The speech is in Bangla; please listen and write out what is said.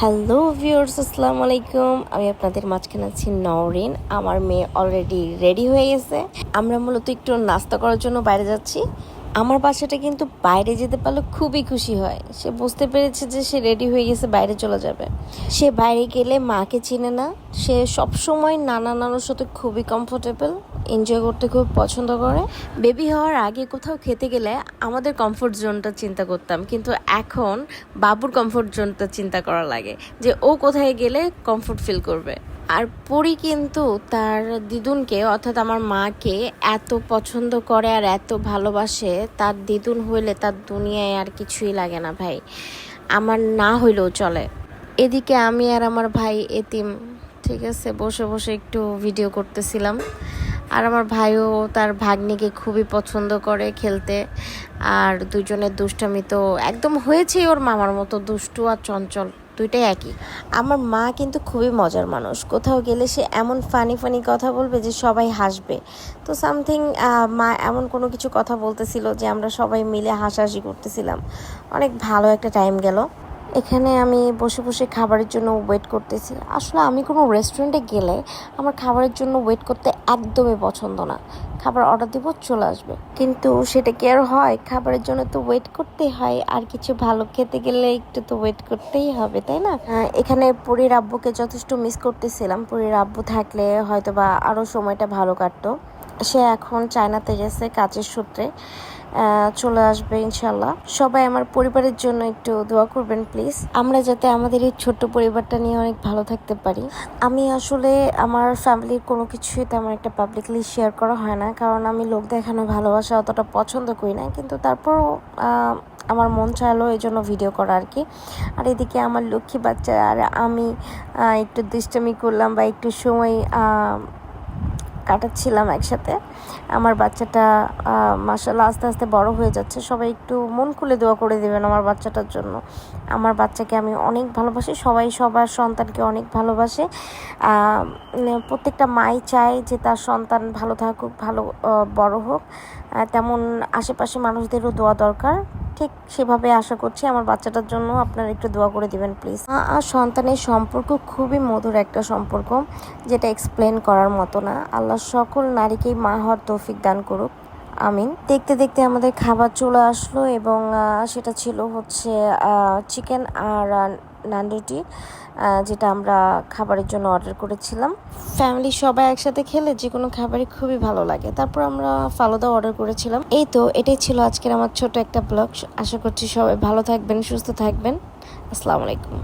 হ্যালো ভিউয়ার্স, আসসালামু আলাইকুম। আমি আপনাদের মাঝখানে আছি নওরিন। আমার মেয়ে অলরেডি রেডি হয়ে গেছে। আমরা মূলত একটু নাস্তা করার জন্য বাইরে যাচ্ছি। আমার বাচ্চাটা কিন্তু বাইরে যেতে পারলে খুবই খুশি হয়। সে বুঝতে পেরেছে যে সে রেডি হয়ে গেছে, বাইরে চলে যাবে। সে বাইরে গেলে মাকে চিনে না। সে সবসময় নানুর সাথে খুবই কমফোর্টেবল, এনজয় করতে খুব পছন্দ করে। বেবি হওয়ার আগে কোথাও খেতে গেলে আমাদের কমফোর্ট জোনটা চিন্তা করতাম, কিন্তু এখন বাবুর কমফোর্ট জোনটা চিন্তা করা লাগে যে ও কোথায় গেলে কমফোর্ট ফিল করবে। আর পরি কিন্তু তার দিদুনকে অর্থাৎ আমার মাকে এত পছন্দ করে আর এত ভালোবাসে, তার দিদুন হইলে তার দুনিয়ায় আর কিছুই লাগে না ভাই। আমার না হইলেও চলে। এদিকে আমি আর আমার ভাই এতিম, ঠিক আছে, বসে বসে একটু ভিডিও করতেছিলাম। আর আমার ভাইও তার ভাগ্নিকে খুবই পছন্দ করে খেলতে। আর দুজনের দুষ্টামি তো একদম হয়েছেই ওর মামার মতো, দুষ্টু আর চঞ্চল দুইটাই একই। আমার মা কিন্তু খুবই মজার মানুষ। কোথাও গেলে সে এমন ফানি ফানি কথা বলবে যে সবাই হাসবে। তো সামথিং মা এমন কোনো কিছু কথা বলতেছিল যে আমরা সবাই মিলে হাসাহাসি করতেছিলাম। অনেক ভালো একটা টাইম গেল। এখানে আমি বসে বসে খাবারের জন্য ওয়েট করতেছি। আসলে আমি কোনো রেস্টুরেন্টে গেলে আমার খাবারের জন্য ওয়েট করতে একদমই পছন্দ না। খাবার অর্ডার দিব, চলে আসবে, কিন্তু সেটা কি আর হয়? খাবারের জন্য তো ওয়েট করতেই হয়। আর কিছু ভালো খেতে গেলে একটু তো ওয়েট করতেই হবে, তাই না? এখানে পরীর আব্বুকে যথেষ্ট মিস করতেছিলাম। পরীর আব্বু থাকলে হয়তো বা আরও সময়টা ভালো কাটতো। সে এখন চায়নাতে গেছে কাজের সূত্রে, চলে আসবে ইনশাল্লাহ। সবাই আমার পরিবারের জন্য একটু দোয়া করবেন প্লিজ, আমরা যাতে আমাদের এই ছোট্ট পরিবারটা নিয়ে অনেক ভালো থাকতে পারি। আমি আসলে আমার ফ্যামিলির কোনো কিছুই তেমন একটা পাবলিকলি শেয়ার করা হয় না, কারণ আমি লোক দেখানো ভালোবাসা অতটা পছন্দ করি না, কিন্তু তারপরও আমার মন চাইলো এই জন্য ভিডিও করা আর কি। আর এদিকে আমার লক্ষ্মী বাচ্চা আর আমি একটু দুষ্টামি করলাম বা একটু সময় কাটাচ্ছিলাম একসাথে। আমার বাচ্চাটা মাশাআল্লাহ আস্তে আস্তে বড় হয়ে যাচ্ছে। সবাই একটু মন খুলে দোয়া করে দেবেন আমার বাচ্চাটার জন্য। আমার বাচ্চাকে আমি অনেক ভালোবাসি। সবাই সবার সন্তানকে অনেক ভালোবাসে। প্রত্যেকটা মাই চায় যে তার সন্তান ভালো থাকুক, ভালো বড় হোক। তেমন আশেপাশে মানুষদেরও দোয়া দরকার। ঠিক সেভাবে আশা করছি আমার বাচ্চাটার জন্য আপনারা একটু দোয়া করে দিবেন প্লিজ। মা আর সন্তানের সম্পর্ক খুবই মধুর একটা সম্পর্ক, যেটা এক্সপ্লেন করার মতো না। আল্লাহ সকল নারীকেই মা হওয়ার তৌফিক দান করুক, আমিন। দেখতে দেখতে আমাদের খাবার চলে আসলো এবং সেটা ছিল হচ্ছে চিকেন আর নানরুটি, যেটা আমরা খাবারের জন্য অর্ডার করেছিলাম। ফ্যামিলি সবাই একসাথে খেলে যে কোনো খাবারই খুবই ভালো লাগে। তারপর আমরা ফালুদা অর্ডার করেছিলাম। এই তো এটাই ছিল আজকের আমার ছোট একটা ব্লগ। আশা করছি সবাই ভালো থাকবেন, সুস্থ থাকবেন। আসসালামু আলাইকুম।